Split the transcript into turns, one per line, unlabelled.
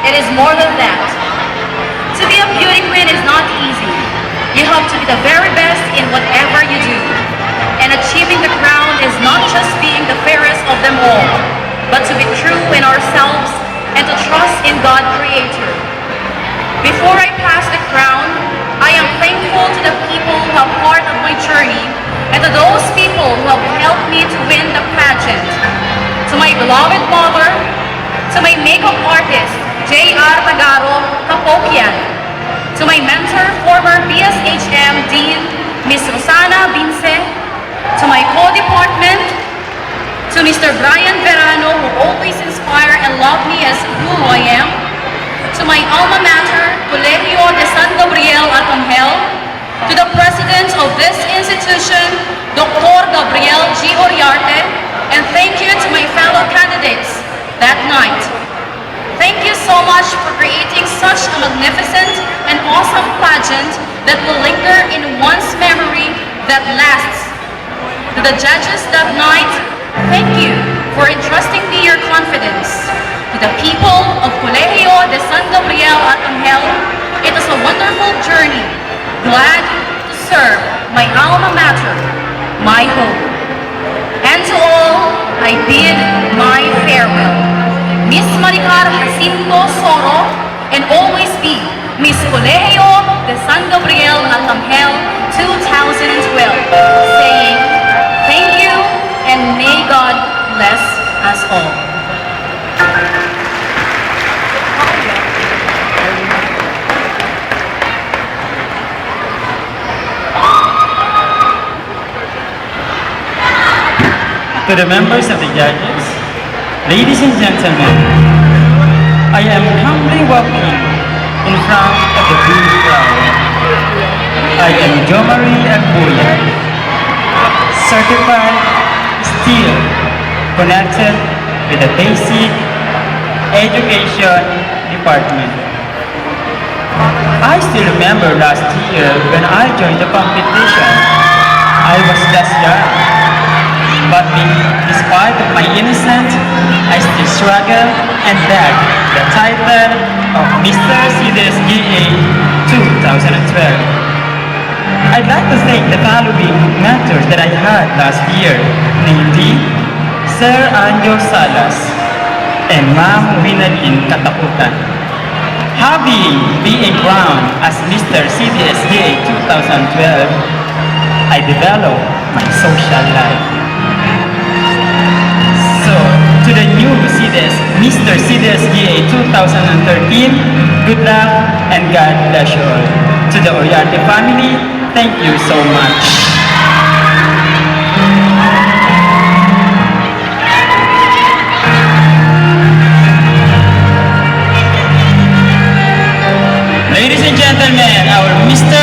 It is more than that. To be a beauty queen is not easy. You have to be the very best in whatever you do. And achieving the crown is not just being the fairest of them all, but to be true in ourselves and to trust in God Creator. Before I pass the crown, I am thankful to the people who are part of my journey and to those people who have helped me to win the pageant. To my beloved mother, to my makeup artist, J.R. Tagaro Kapokian, to my mentor, former PSHM Dean, Ms. Rosana Bince, to my co-department, to Mr. Brian Verano, who always inspire and love me as who I am, to my alma mater, Colegio de San Gabriel Arcangel, to the president of this institution, Dr. Gabriel G. Oriarte, and thank you to my fellow candidates that night. Thank you so much for creating such a magnificent and awesome pageant that will linger in one's memory that lasts. To the judges that night, thank you for entrusting me your confidence. To the people of Colegio de San Gabriel Arcangel, it is a wonderful journey. Glad to serve my alma mater, my home. And to all, I bid my farewell. Miss Maricar Jacinto Soro, and always be Miss Colegio de San Gabriel Arcangel 2012, saying thank you and may God bless us all.
To the members of the judges, ladies and gentlemen, I am humbly walking in front of the blue crowd. I am Jo Marie Agbuya, certified still connected with the basic education department. I still remember last year when I joined the competition. I was just young, but despite of my innocence, I still struggle and beg the title of Mr. CDSGA 2012. I'd like to thank the following mentors that I had last year, namely Sir Anjo Salas and Ma'am Winalyn Katakutan. Having been crowned as Mr. CDSGA 2012, I developed my social life. So, to the new Mr. CDSGA 2013, good luck and God bless you all. To the Oriarte family, thank you so much. Ladies and gentlemen, our Mr.